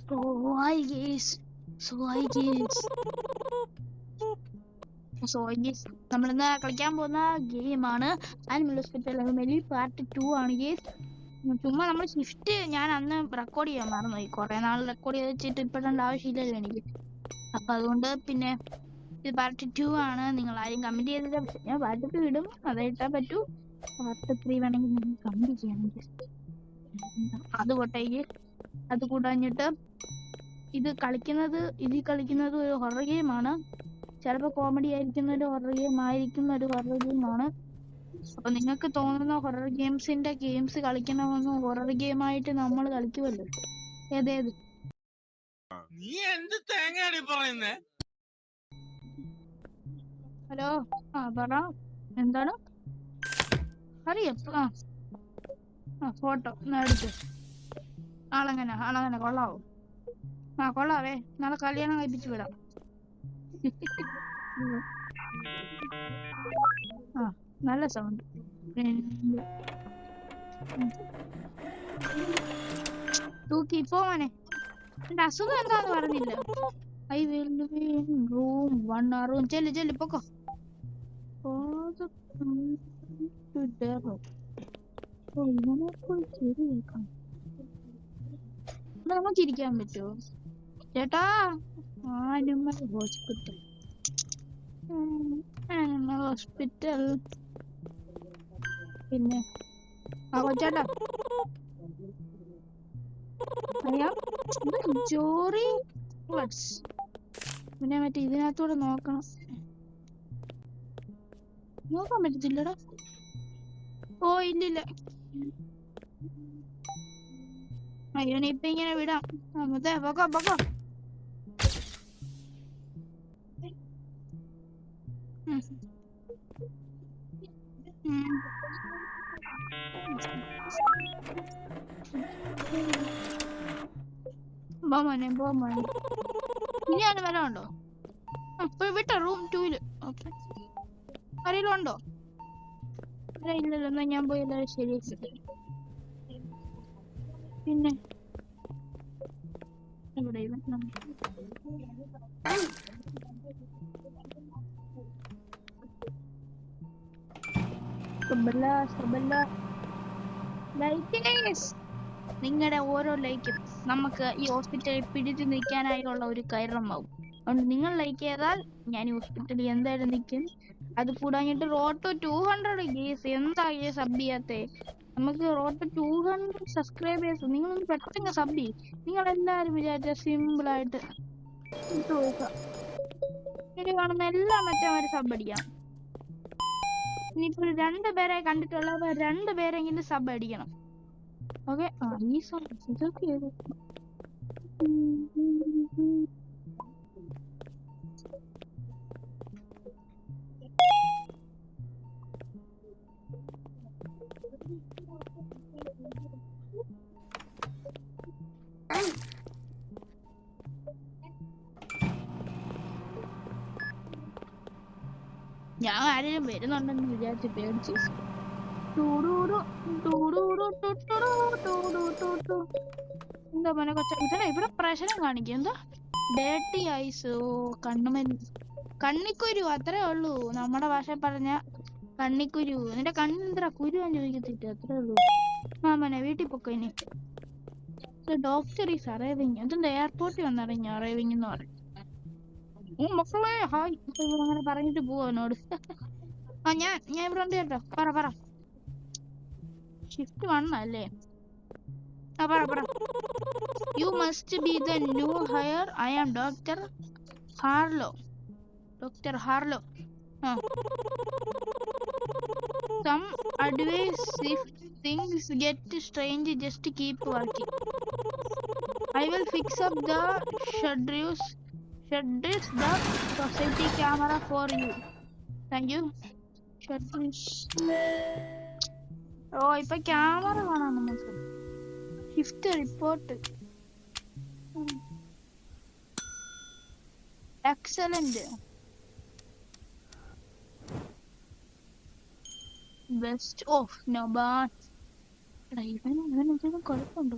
So I guess. നമ്മളിന്ന് കളിക്കാൻ പോകുന്ന ഗെയിമാണ് ആനിമൽ ഹോസ്പിറ്റൽ മെലി പാർട്ട് 2 ആണ് ഗേസ്. ചുമ്മാ നമ്മൾ ഷിഫ്റ്റ് ഞാൻ അന്ന് റെക്കോർഡ് ചെയ്യാൻ മറന്നുപോയി. കുറെ നാൾ റെക്കോർഡ് ചെയ്ത് വെച്ചിട്ട് ഇപ്പോഴത്തെ ആവശ്യമില്ലല്ലോ എനിക്ക്. അപ്പൊ അതുകൊണ്ട് പിന്നെ ഇത് പാർട്ട് 2 ആണ്. നിങ്ങൾ ആരും കമന്റ് ചെയ്തില്ല. പക്ഷെ ഞാൻ പാർട്ട് 2 ഇടും, അത് ഇട്ടാൻ പറ്റൂ. പാർട്ട് 3 വേണമെങ്കിൽ നിങ്ങൾ കമന്റ് ചെയ്യണം. അത് കൊട്ടേക്ക് അത് കൂടാഞ്ഞിട്ട് ഇതിൽ കളിക്കുന്നത് ഒരു ഹൊറർ ഗെയിമാണ്. ചിലപ്പോൾ കോമഡി ആയിരിക്കുന്ന ഒരു ഹൊറർ ഗെയിം ആയിരിക്കും, ഒരു ഹൊറർ ഗെയിമാണ്. അപ്പൊ നിങ്ങൾക്ക് തോന്നുന്ന ഹൊറർ ഗെയിംസ് കളിക്കണമെന്ന് ഹൊറർ ഗെയിമായിട്ട് നമ്മൾ കളിക്കുമല്ലോ. ഏതേത് നീ എന്ത് തേങ്ങയാണ് പറയുന്നേ? ഹലോ, പറ, എന്താണ് അറിയാം. ഫോട്ടോ എടുത്ത് ആളെങ്ങനെ കൊള്ളാവോ? കൊള്ളാവേ, നാളെ കല്യാണം കഴിപ്പിച്ചു വിടാം. നല്ല സൗണ്ട്. തൂക്കി പോവാനെ. എന്റെ അസുഖം എന്താന്ന് പറഞ്ഞില്ല. I will be in room 1 room. ചെല്ലു പൊക്കോ. നമുക്ക് ഇരിക്കാൻ പറ്റുമോ ചേട്ടാ? ആനിമൽ ഹോസ്പിറ്റൽ പിന്നെ കൊച്ചേട്ടാ ജോറി ഫ്ലഡ്സ്. പിന്നെ മറ്റേ ഇതിനകത്തൂടെ നോക്കാൻ പറ്റത്തില്ലടാ. ഓ ഇല്ലില്ല, അയ്യോ ഇപ്പൊ ഇങ്ങനെ വിടാം. പൊക്കോ. മോനെ ഇനി ആരും വരാനുണ്ടോ? വിട്ടോ റൂം 2 ഓക്കെ. ആരെങ്കിലും ഉണ്ടോ? ഇല്ലല്ലോ, എന്നാ ഞാൻ പോയി എല്ലാവരും ശരിയാക്കി. പിന്നെ ഇവിടെ നിങ്ങളുടെ ഓരോ ലൈക്കും നമുക്ക് ഈ ഹോസ്പിറ്റലിൽ പിടിച്ചു നിൽക്കാനായുള്ള ഒരു കയറമാവും. അതുകൊണ്ട് നിങ്ങൾ ലൈക്ക് ചെയ്താൽ ഞാൻ ഈ ഹോസ്പിറ്റലിൽ എന്തായാലും നിൽക്കും. അത് കൂടാഞ്ഞിട്ട് റോഡ് 200 ഗേസ്. എന്താ ഈ സബ് ചെയ്യാത്തേ? നമുക്ക് റോഡ് 200 സബ്സ്ക്രൈബേഴ്സ്. നിങ്ങളൊന്ന് പെട്ടെന്ന് സബ് ചെയ്യും. നിങ്ങളെല്ലാവരും വിചാരിച്ച സിമ്പിളായിട്ട് ഇട്ട് നോക്കാം. ഇനി കാണുന്ന എല്ലാം മറ്റേമാര് സബ് അടിക്കാം. ഇനിയിപ്പോൾ 2 പേരെ കണ്ടിട്ടുള്ളവർ 2 പേരെങ്കിലും സബ് അടിക്കണം. ഓക്കെ. ഈ ഇതൊക്കെ ഞാൻ ആരെങ്കിലും വരുന്നുണ്ടെന്ന് വിചാരിച്ച് പേടിച്ചു. എന്താ മോനെ കൊച്ച ഇവിടെ പ്രശ്നം കാണിക്കും. എന്താ ഡേർട്ടി ഐസ്? ഓ കണ്ണിക്കുരു, അത്രേ ഉള്ളൂ. നമ്മുടെ ഭാഷ പറഞ്ഞ കണ്ണിക്കുരു. നിന്റെ കണ്ണെന്താ കുരു ഞാൻ ചോദിക്കത്തില്ല, അത്രേ ഉള്ളൂ. മോനെ വീട്ടിൽ പൊക്കോ. ഇനി ഡോക്ടർ ഈസ് അറൈവിങ്. എന്തെന്താ എയർപോർട്ടിൽ വന്നിറങ്ങി അറൈവിങ് എന്ന് പറയും. മക്കളെ ഹായ് അങ്ങനെ പറഞ്ഞിട്ട് പോവാ അവനോട്. ഞാൻ ഇവിടെ ഉണ്ട് കേട്ടോ. പറ. ഷിഫ്റ്റ് 1 അല്ലേ? പറ. You must be the new hire. I am doctor Harlow. Some advice if things get strange, just keep working. I will fix up the shutters the society camera for you. Thank you. Shutters. ഇപ്പൊ camera കാണാം നമുക്ക്. Shift report. Excellent. Best of നൊബാൻ. ഇവൻ എന്തെങ്കിലും കുഴപ്പമുണ്ടോ?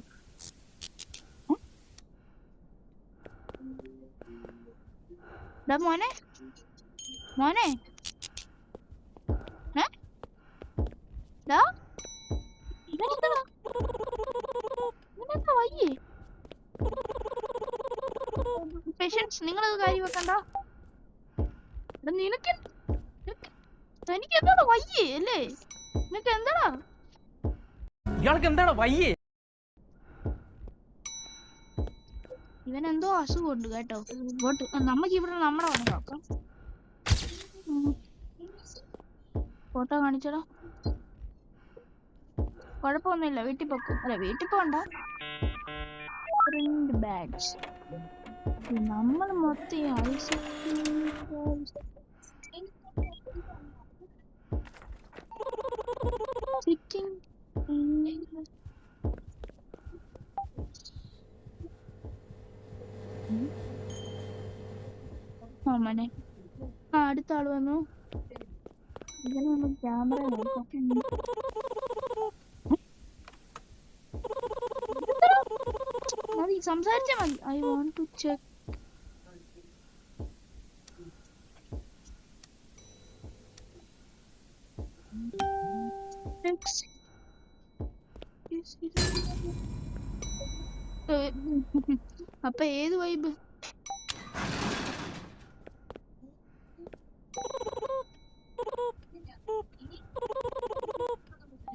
മോനെ മോനെ ഇവനെന്താ വയ്യേ? പേഷ്യൻസ് നിങ്ങളത് കാര്യം വെക്കണ്ട. നിനക്ക് തനിക്ക് എന്താടാ വയ്യേ അല്ലേ? നിനക്ക് എന്താടാ? ഇയാൾക്ക് എന്താടാ വയ്യേ? ഇവനെന്തോ അസുഖമുണ്ട് കേട്ടോ. നമുക്ക് ഇവിടെ നമ്മുടെ വന്ന് നോക്കാം. ഫോട്ടോ കാണിച്ചടാ. കുഴപ്പമൊന്നുമില്ല, വീട്ടിൽ പോക്കും. അല്ല വീട്ടിൽ പോണ്ട. പ്രിന്റ് ബാഡ്ജ് നമ്മൾ മൊത്തം സിറ്റിംഗ് മോനെ. അടുത്ത ആള് വന്നു. ഇതിനൊന്നും ക്യാമറ നോക്കാം. മതി, സംസാരിച്ചാ മതി. I want to check. അപ്പൊ ഏത് വൈബ്?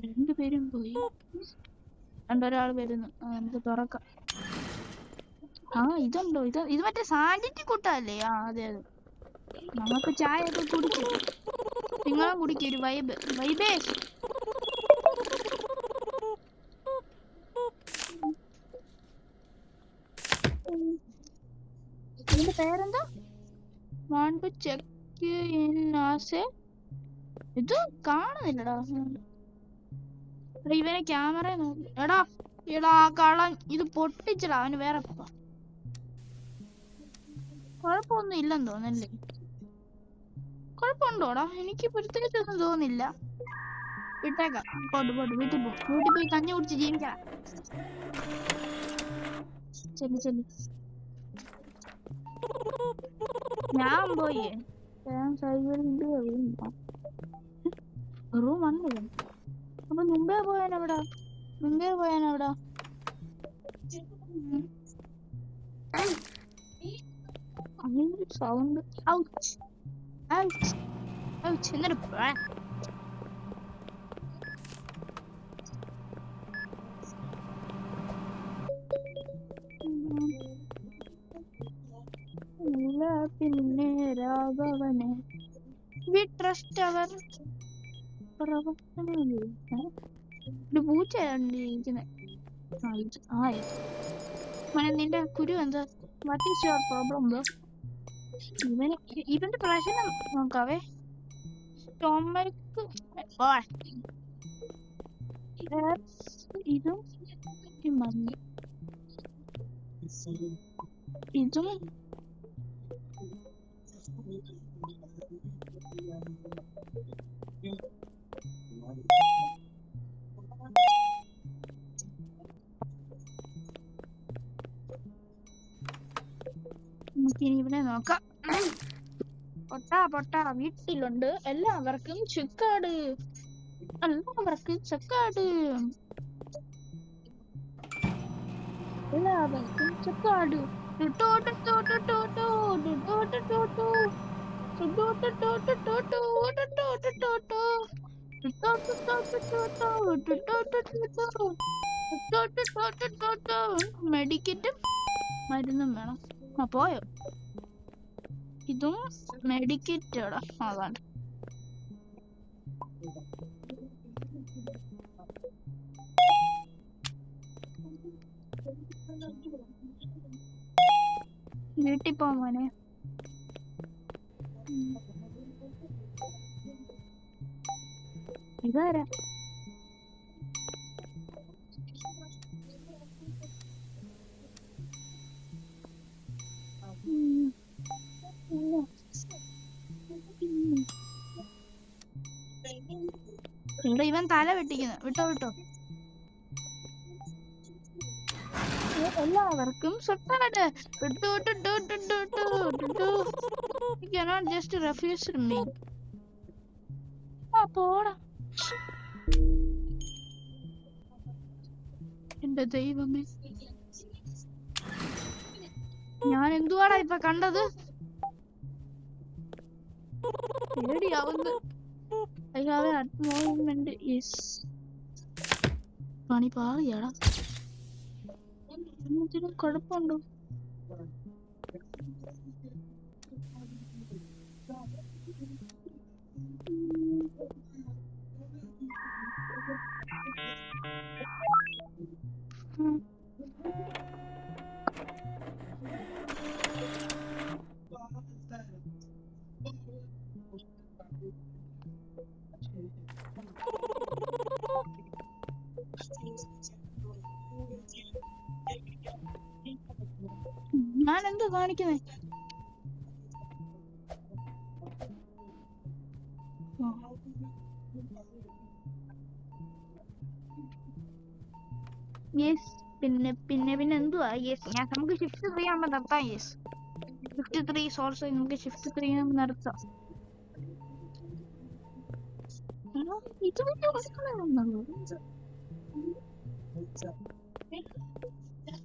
രണ്ടുപേരും പോയി. രണ്ടൊരാള് വരുന്നു. നമുക്ക് തുറക്കാം. ഇതുണ്ടോ? ഇത് മറ്റേ സാൻഡിറ്റി കൂട്ടല്ലേ? അതെ അതെ. നമുക്ക് ചായ ഒക്കെ കുടിക്കും. നിങ്ങളും കുടിക്കും. ഒരു വൈബ്. വൈബേ ഇതിന്റെ പേരെന്താ? Want to check in as. ഇത് കാണുന്നില്ലടാ. ഇവനെ ക്യാമറ നോക്കി. എടാ കള്ളൻ ഇത് പൊട്ടിച്ചടാ. അവന് വേറെ കുഴപ്പമൊന്നും ഇല്ലെന്ന് തോന്നല്ലേ? കുഴപ്പമുണ്ടോടാ? എനിക്ക് പ്രത്യേകിച്ചൊന്നും തോന്നില്ല. വിട്ടേക്കാം. പോട്ട് വീട്ടിൽ പോയി കഞ്ഞി കുടിച്ച് ജീവിക്കാം. ചെല്ലി ഞാൻ പോയി. റൂം വന്നില്ല. അപ്പൊ മുമ്പേ പോയാനവിടാ. സൗണ്ട് എന്നിട്ട് പിന്നെ രാഘവനെ വി ട്രസ്റ്റ് അവർ പൂച്ചയാണ്ടിരിക്കുന്നെ. നിന്റെ കുരു എന്താ? What is your problem bro? ഇവന്റെ പ്രശ്നം നോക്കാവേ. സ്റ്റൊമക്ക് ഇതും മഞ്ഞ ഇതും നമുക്കിനി ഇവിടെ നോക്കാം. പൊട്ടാ വീട്ടിലുണ്ട്. എല്ലാവർക്കും ചെക്കാട്. എല്ലാവർക്കും ചെക്കാട്. മെഡിക്കറ്റും മരുന്നും വേണം. പോയോ? ഇതും മെഡിക്കറ്റാടാ. അതാണ് വീട്ടിൽ പോ മോനെ. ഇതാരാ? ഇവിടെ ഇവൻ തല വെട്ടിക്കുന്നു. വിട്ടോ എല്ലാവർക്കും സ്വത്താണ്. You cannot just refuse me. പോടാ. എന്റെ ദൈവമേ, ഞാൻ എന്തുവാടാ ഇപ്പൊ കണ്ടത്? പേടിയാവുന്നു. I have an moment is പണി പാളിയാടാ. എന്തിനും കുഴപ്പമുണ്ടോ? ഞാൻ എന്തോ കാണിക്കുന്നേ? യെസ്, പിന്നെ എന്തുവാ? യെസ്, നമുക്ക് ഷിഫ്റ്റ് 3 ആകുമ്പോ നടത്താം. യെസ്, 53 സോൾസ് നമുക്ക് ഷിഫ്റ്റ് 3 ആകുമ്പോ നടത്താം. ഇത് വലിയ പ്രശ്നമാണല്ലോ.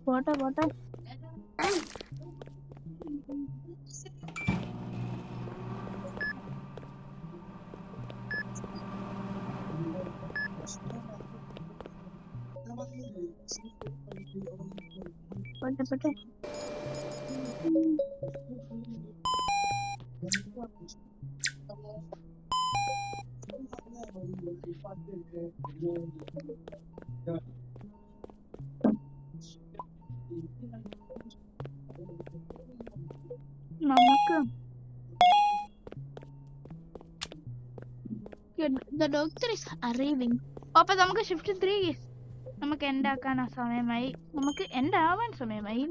പോട്ടെ പോട്ടെ. പോട്ടെ പോട്ടെ. നമുക്ക് the doctor is arriving. അപ്പൊ നമുക്ക് ഷിഫ്റ്റ് 3 നമുക്ക് എൻഡ് ആക്കാൻ സമയമായി. നമുക്ക് എൻഡ് ആവാൻ സമയമായി.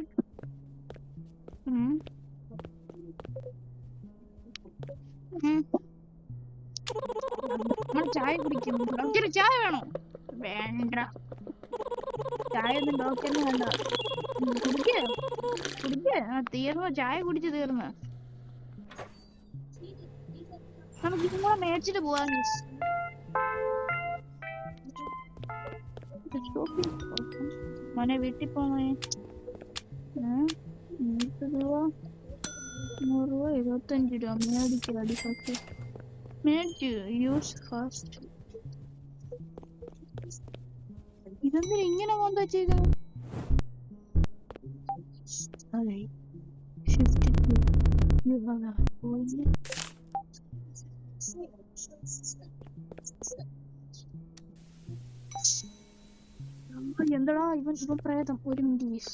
നമ്മൾ ചായ കുടിക്കും. ഡോക്ടർ ചായ വേണോ? വേണ്ട, ചായ ഒന്നും ഡോക്ടറിന് വേണ്ട. കുടിക്കേ തീർന്നു. ചായ കുടിച്ച് തീർന്നു. നമുക്ക് ഇതും കൂടെ മേടിച്ചിട്ട് പോവാം. മോനെ വീട്ടിൽ പോണേ. 100 രൂപ 25 രൂപ മേടിക്കും. അടിക്കൊക്കെ മേടിച്ചു. Use fast. ഇതെന്തിനാ ഇങ്ങനെ കൊണ്ടാ ചെയ്തത്? അതെ, ഷിഫ്റ്റ് 2 എന്താടാ ഇവൻ പ്രേതം. ഒരു മിനിറ്റ്.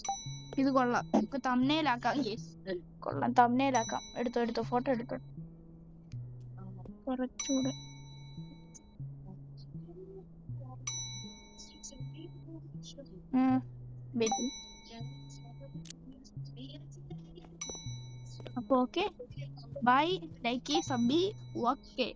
ഇത് കൊള്ളാം. നമുക്ക് തംബ്നെയിലാക്കാം. കൊള്ളാം, തംബ്നെയിലാക്കാം. എടുത്തോ ഫോട്ടോ എടുത്തോ. കുറച്ചുകൂടെ അപ്പൊ okay, bye. Like sub. Okay.